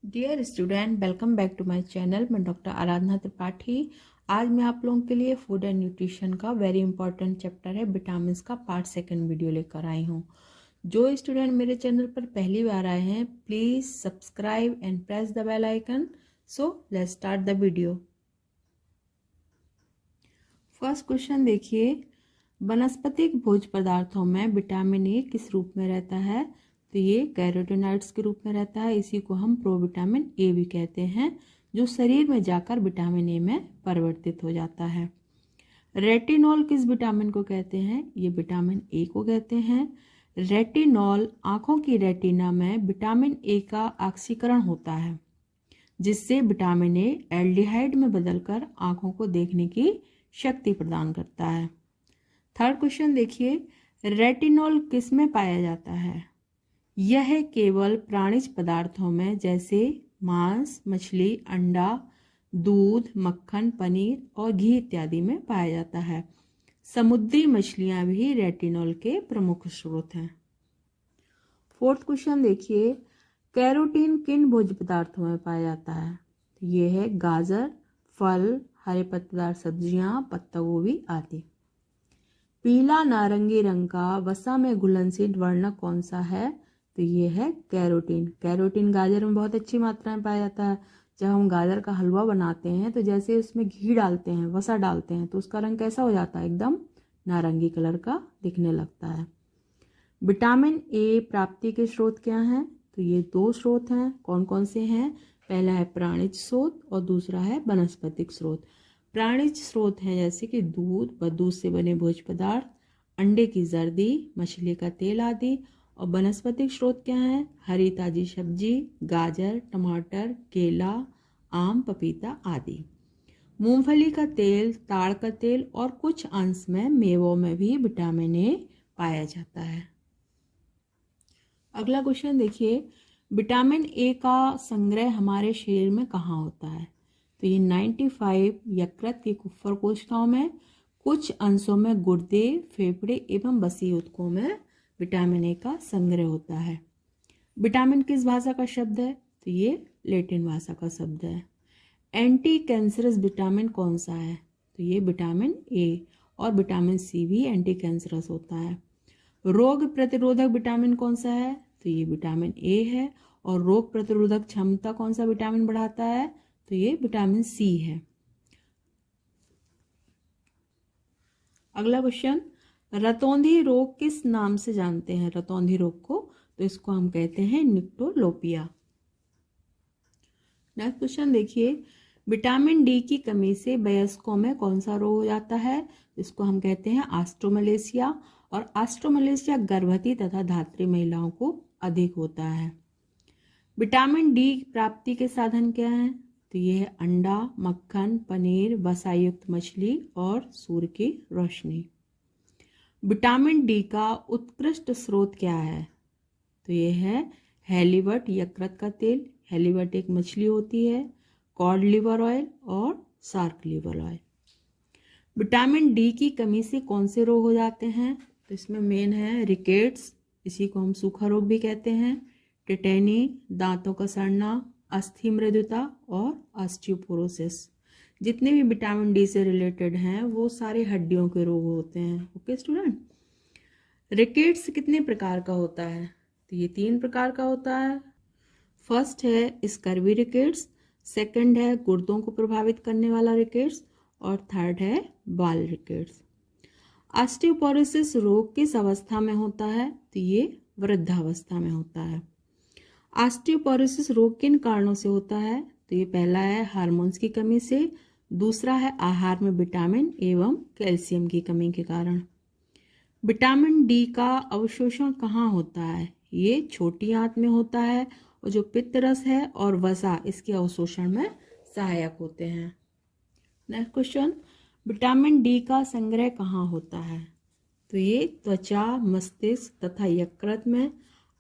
Dear student, welcome back to my channel. मैं doctor Aradhana Tripathi. आज मैं आप लोगों के लिए फूड एंड न्यूट्रिशन का वेरी इंपॉर्टेंट चैप्टर है विटामिन का पार्ट सेकंड वीडियो लेकर आई हूँ। जो स्टूडेंट मेरे चैनल पर पहली बार आए हैं, please subscribe and press the bell icon. So let's start the video. First question देखिए, वनस्पतिक भोज्य पदार्थों में विटामिन ए किस रूप में रहता है? तो ये कैरोटीनॉइड्स के रूप में रहता है। इसी को हम प्रोविटामिन ए भी कहते हैं, जो शरीर में जाकर विटामिन ए में परिवर्तित हो जाता है। रेटिनॉल किस विटामिन को कहते हैं? ये विटामिन ए को कहते हैं। रेटिनॉल आंखों की रेटिना में विटामिन ए का ऑक्सीकरण होता है, जिससे विटामिन ए एल्डिहाइड में बदलकर आंखों को देखने की शक्ति प्रदान करता है। थर्ड क्वेश्चन देखिए, रेटिनॉल किस में पाया जाता है? यह केवल प्राणिज पदार्थों में जैसे मांस, मछली, अंडा, दूध, मक्खन, पनीर और घी इत्यादि में पाया जाता है। समुद्री मछलियां भी रेटिनॉल के प्रमुख स्रोत हैं। फोर्थ क्वेश्चन देखिए, कैरोटीन किन भोज्य पदार्थों में पाया जाता है? ये है गाजर, फल, हरे पत्तेदार सब्जियां, पत्ता गोभी आदि। पीला नारंगी रंग का वसा में घुलनशील वर्णक कौन सा है? तो ये है कैरोटीन। कैरोटीन गाजर में बहुत अच्छी मात्रा में पाया जाता है। जब हम गाजर का हलवा बनाते हैं तो जैसे उसमें घी डालते हैं, वसा डालते हैं, तो उसका रंग कैसा हो जाता है? एकदम नारंगी कलर का दिखने लगता है। विटामिन ए प्राप्ति के स्रोत क्या हैं? तो ये दो स्रोत हैं। कौन कौन से हैं? पहला है प्राणिज स्रोत और दूसरा है वनस्पतिक स्रोत। प्राणिज स्रोत हैं जैसे कि दूध व दूध से बने भोज्य पदार्थ, अंडे की जर्दी, मछली का तेल आदि। और वनस्पतिक स्रोत क्या है? हरी ताजी सब्जी, गाजर, टमाटर, केला, आम, पपीता आदि। मूंगफली का तेल, ताड़ का तेल और कुछ अंश में मेवों में भी विटामिन ए पाया जाता है। अगला क्वेश्चन देखिए, विटामिन ए का संग्रह हमारे शरीर में कहाँ होता है? तो ये 95 यकृत की कुप्फर कोशिकाओं में, कुछ अंशों में गुर्दे, फेफड़े एवं बसी ऊतकों में विटामिन ए का संग्रह होता है। विटामिन किस भाषा का शब्द है? तो ये लैटिन भाषा का शब्द है। एंटी कैंसरस विटामिन कौन सा है? तो ये विटामिन ए। और विटामिन सी भी एंटी कैंसरस होता है। रोग प्रतिरोधक विटामिन कौन सा है? तो ये विटामिन ए है। और रोग प्रतिरोधक क्षमता कौन सा विटामिन बढ़ाता है? तो ये विटामिन सी है। अगला क्वेश्चन, रतौंधी रोग किस नाम से जानते हैं? रतौंधी रोग को, तो इसको हम कहते हैं निक्टोलोपिया। नेक्स्ट क्वेश्चन देखिए, विटामिन डी की कमी से वयस्कों में कौन सा रोग हो जाता है? इसको हम कहते हैं ऑस्ट्रोमलेशिया। और ऑस्ट्रोमलेशिया गर्भवती तथा धात्री महिलाओं को अधिक होता है। विटामिन डी प्राप्ति के साधन क्या हैं? तो ये है अंडा, मक्खन, पनीर, वसायुक्त मछली और सूर्य की रोशनी। विटामिन डी का उत्कृष्ट स्रोत क्या है? तो ये है हेलीबट यकृत का तेल। हेलीबट एक मछली होती है। कॉड लिवर ऑयल और shark liver oil. Vitamin D की कमी से कौन से रोग हो जाते हैं? तो इसमें मेन है रिकेट्स, इसी को हम सूखा रोग भी कहते हैं, टेटेनी, दांतों का सड़ना, अस्थि मृदुता और ऑस्टियोपोरोसिस। जितने भी विटामिन डी से रिलेटेड हैं वो सारे हड्डियों के रोग होते हैं। ओके स्टूडेंट, रिकेट्स कितने प्रकार का होता है? तो ये 3 प्रकार का होता है। फर्स्ट है स्कर्वी रिकेट्स, सेकंड है गुर्दों को प्रभावित करने वाला रिकेट्स और थर्ड है बाल रिकेट्स। ऑस्टियोपोरोसिस रोग किस अवस्था में होता है? तो ये वृद्धावस्था में होता है। ऑस्टियोपोरोसिस रोग किन कारणों से होता है? तो ये पहला है हार्मोन्स की कमी से, दूसरा है आहार में विटामिन एवं कैल्शियम की कमी के कारण। विटामिन डी का अवशोषण कहाँ होता है? ये छोटी आंत में होता है और जो पित्तरस है और वसा इसके अवशोषण में सहायक होते हैं। नेक्स्ट क्वेश्चन, विटामिन डी का संग्रह कहाँ होता है? तो ये त्वचा, मस्तिष्क तथा यकृत में,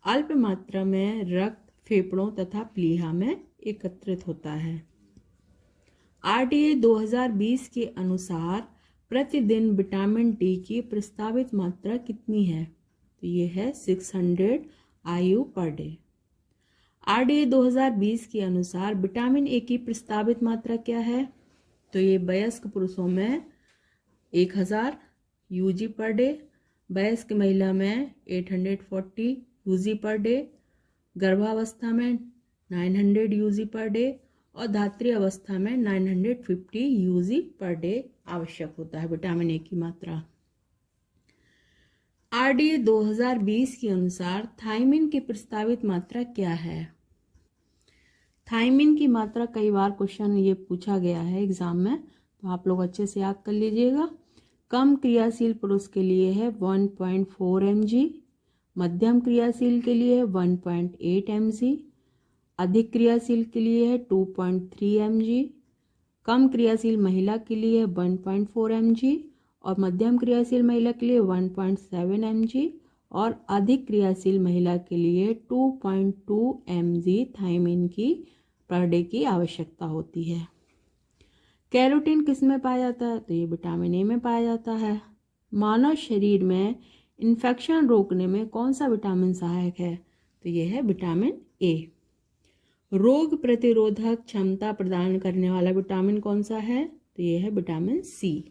अल्प मात्रा में रक्त, फेफड़ों तथा प्लीहा में एकत्रित होता है। RDA 2020 के अनुसार प्रतिदिन विटामिन डी की प्रस्तावित मात्रा कितनी है? तो ये है 600 IU पर डे। RDA 2020 के अनुसार विटामिन ए की प्रस्तावित मात्रा क्या है? तो ये वयस्क पुरुषों में 1000 यूजी पर डे, वयस्क महिला में 840 यूजी पर डे, गर्भावस्था में 900 यूजी पर डे और धात्री अवस्था में 950 यूजी पर डे आवश्यक होता है विटामिन ए की मात्रा। RDA 2020 के अनुसार थायमिन की प्रस्तावित मात्रा क्या है? थायमिन की मात्रा कई बार क्वेश्चन ये पूछा गया है एग्जाम में, तो आप लोग अच्छे से याद कर लीजिएगा। कम क्रियाशील पुरुष के लिए है 1.4 mg, मध्यम क्रियाशील के लिए है 1.8 mg, अधिक क्रियाशील के लिए है 2.3 mg, कम क्रियाशील महिला के लिए है 1.4 mg और मध्यम क्रियाशील महिला के लिए 1.7 mg और अधिक क्रियाशील महिला के लिए 2.2 mg थायमिन की पर डे की आवश्यकता होती है। कैरोटीन किस में पाया जाता है? तो ये विटामिन ए में पाया जाता है। मानव शरीर में इन्फेक्शन रोकने में कौन सा विटामिन सहायक है? तो ये है विटामिन ए। रोग प्रतिरोधक क्षमता प्रदान करने वाला विटामिन कौन सा है? तो ये है विटामिन सी।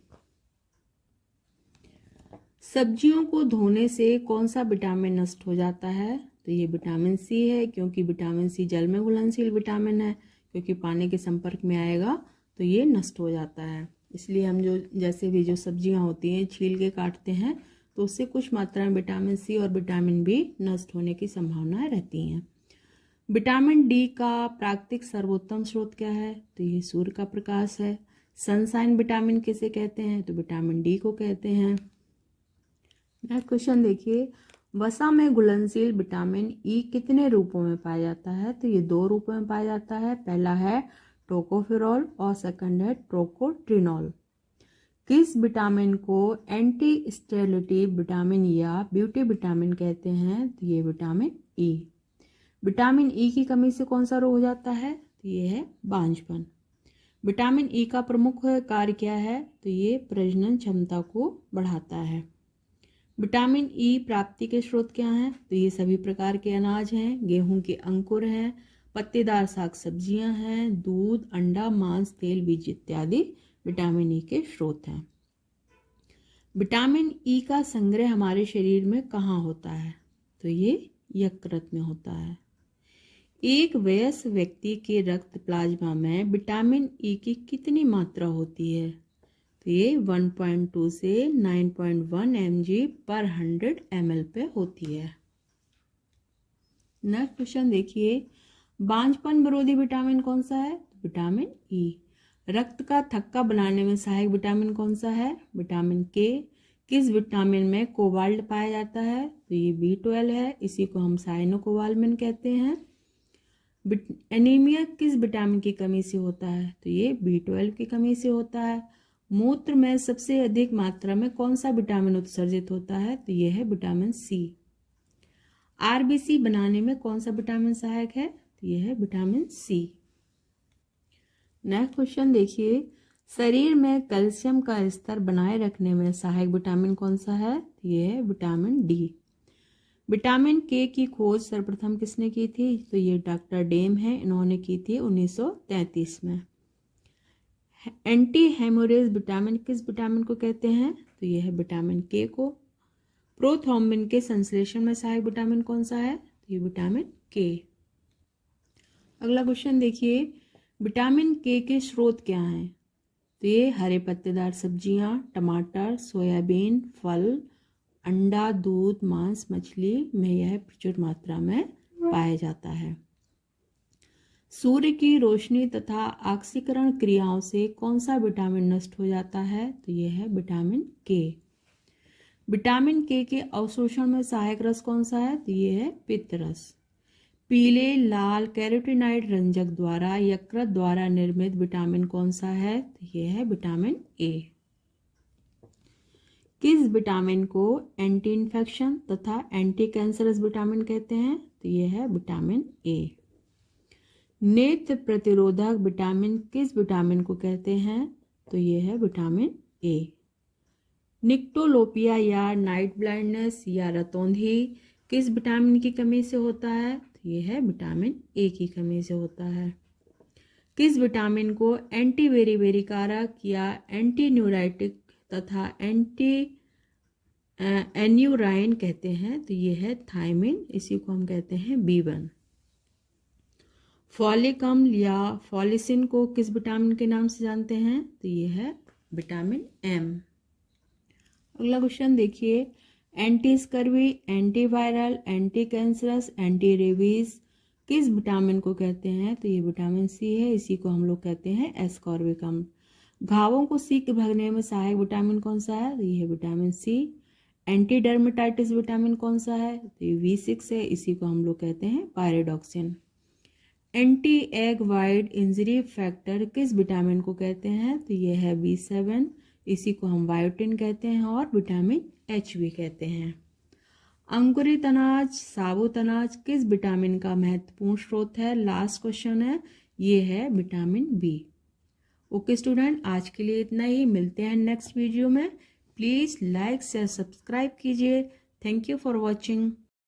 सब्जियों को धोने से कौन सा विटामिन नष्ट हो जाता है? तो ये विटामिन सी है, क्योंकि विटामिन सी जल में घुलनशील विटामिन है, क्योंकि पानी के संपर्क में आएगा तो ये नष्ट हो जाता है। इसलिए हम जैसे भी सब्जियां होती हैं छील के काटते हैं तो उससे कुछ मात्रा में विटामिन सी और विटामिन बी नष्ट होने की संभावनाएं रहती हैं। विटामिन डी का प्राकृतिक सर्वोत्तम स्रोत क्या है? तो ये सूर्य का प्रकाश है। सनशाइन विटामिन किसे कहते हैं? तो विटामिन डी को कहते हैं। नेक्स्ट क्वेश्चन देखिए, वसा में घुलनशील विटामिन ई कितने रूपों में पाया जाता है? तो ये 2 रूपों में पाया जाता है। पहला है टोकोफेरॉल और सेकंड है टोकोट्रिनॉल। किस विटामिन को एंटी स्टेरिलिटी विटामिन या ब्यूटी विटामिन कहते हैं? तो ये विटामिन ई। विटामिन ई की कमी से कौन सा रोग हो जाता है? तो ये है बांझपन। विटामिन ई का प्रमुख कार्य क्या है? तो ये प्रजनन क्षमता को बढ़ाता है। विटामिन ई प्राप्ति के स्रोत क्या हैं? तो ये सभी प्रकार के अनाज हैं, गेहूं के अंकुर हैं, पत्तेदार साग सब्जियां हैं, दूध, अंडा, मांस, तेल, बीज इत्यादि विटामिन ई के स्रोत हैं। विटामिन ई का संग्रह हमारे शरीर में कहाँ होता है? तो ये यकृत में होता है। एक वयस्क व्यक्ति के रक्त प्लाज्मा में विटामिन ई की कितनी मात्रा होती है? तो ये 1.2 से 9.1 mg पर 100 ml पे होती है। नेक्स्ट क्वेश्चन देखिए, बांझपन विरोधी विटामिन कौन सा है? Vitamin E. रक्त का थक्का बनाने में सहायक विटामिन कौन सा है? विटामिन के। किस विटामिन में कोबाल्ट पाया जाता है? तो ये B12 है, इसी को हम साइनोकोबाल्मिन कहते हैं। एनीमिया किस विटामिन की कमी से होता है? तो ये B12 की कमी से होता है। मूत्र में सबसे अधिक मात्रा में कौन सा विटामिन उत्सर्जित होता है? तो यह है विटामिन सी। आरबीसी बनाने में कौन सा विटामिन सहायक है? तो यह है विटामिन सी। नेक्स्ट क्वेश्चन देखिए, शरीर में कैल्शियम का स्तर बनाए रखने में सहायक विटामिन कौन सा है? तो यह है विटामिन डी। विटामिन के की खोज सर्वप्रथम किसने की थी? तो ये डॉक्टर डेम है, इन्होंने की थी 1933 में। एंटी हेमोरेज विटामिन किस विटामिन को कहते हैं? तो यह है विटामिन के को। प्रोथ्रोम्बिन के संश्लेषण में सहायक विटामिन कौन सा है? तो ये विटामिन के। अगला क्वेश्चन देखिए, विटामिन के स्रोत क्या हैं? तो ये हरे पत्तेदार सब्जियां, टमाटर, सोयाबीन, फल, अंडा, दूध, मांस, मछली में यह प्रचुर मात्रा में पाया जाता है। सूर्य की रोशनी तथा ऑक्सीकरण क्रियाओं से कौन सा विटामिन नष्ट हो जाता है? तो यह है विटामिन के। विटामिन के अवशोषण में सहायक रस कौन सा है? तो यह है पित्त रस। पीले लाल कैरोटीनॉइड रंजक द्वारा यकृत द्वारा निर्मित विटामिन कौन सा है? तो यह है विटामिन ए। किस विटामिन को एंटी इन्फेक्शन तथा एंटी कैंसरस विटामिन कहते हैं? तो यह है विटामिन ए। नेत्र प्रतिरोधक विटामिन किस विटामिन को कहते हैं? तो यह है विटामिन ए। निक्टोलोपिया या नाइट ब्लाइंडनेस या रतौंधी किस विटामिन की कमी से होता है? तो तो ये है विटामिन ए की कमी से होता है। किस विटामिन को एंटी बेरी कारक या एंटी न्यूराइटिक तथा एंटी एन्यूराइन कहते हैं? तो ये है थायमिन, इसी को हम कहते हैं B1। फॉलिक अम्ल या फॉलिसिन को किस विटामिन के नाम से जानते हैं? तो ये है विटामिन M। अगला क्वेश्चन देखिए, anti scurvy, antiviral, anti cancerous, anti rabies किस विटामिन को कहते हैं? तो ये विटामिन सी है, इसी को हम लोग कहते हैं एस्कॉर्बिक अम्ल। घावों को शीघ्र भरने में सहायक विटामिन कौन सा है? तो ये है vitamin C. Anti dermatitis vitamin कौन सा है? तो ये V6 है, इसी को हम लोग कहते हैं pyridoxine. Anti egg white injury factor किस विटामिन को कहते हैं? तो ये है B7, इसी को हम बायोटिन कहते हैं और विटामिन H भी कहते हैं। अंकुरित अनाज, साबुत अनाज किस विटामिन का महत्वपूर्ण स्रोत है? लास्ट क्वेश्चन है, ये है विटामिन B। ओके स्टूडेंट, आज के लिए इतना ही, मिलते हैं नेक्स्ट वीडियो में। प्लीज़ लाइक शेयर सब्सक्राइब कीजिए। Thank you for watching.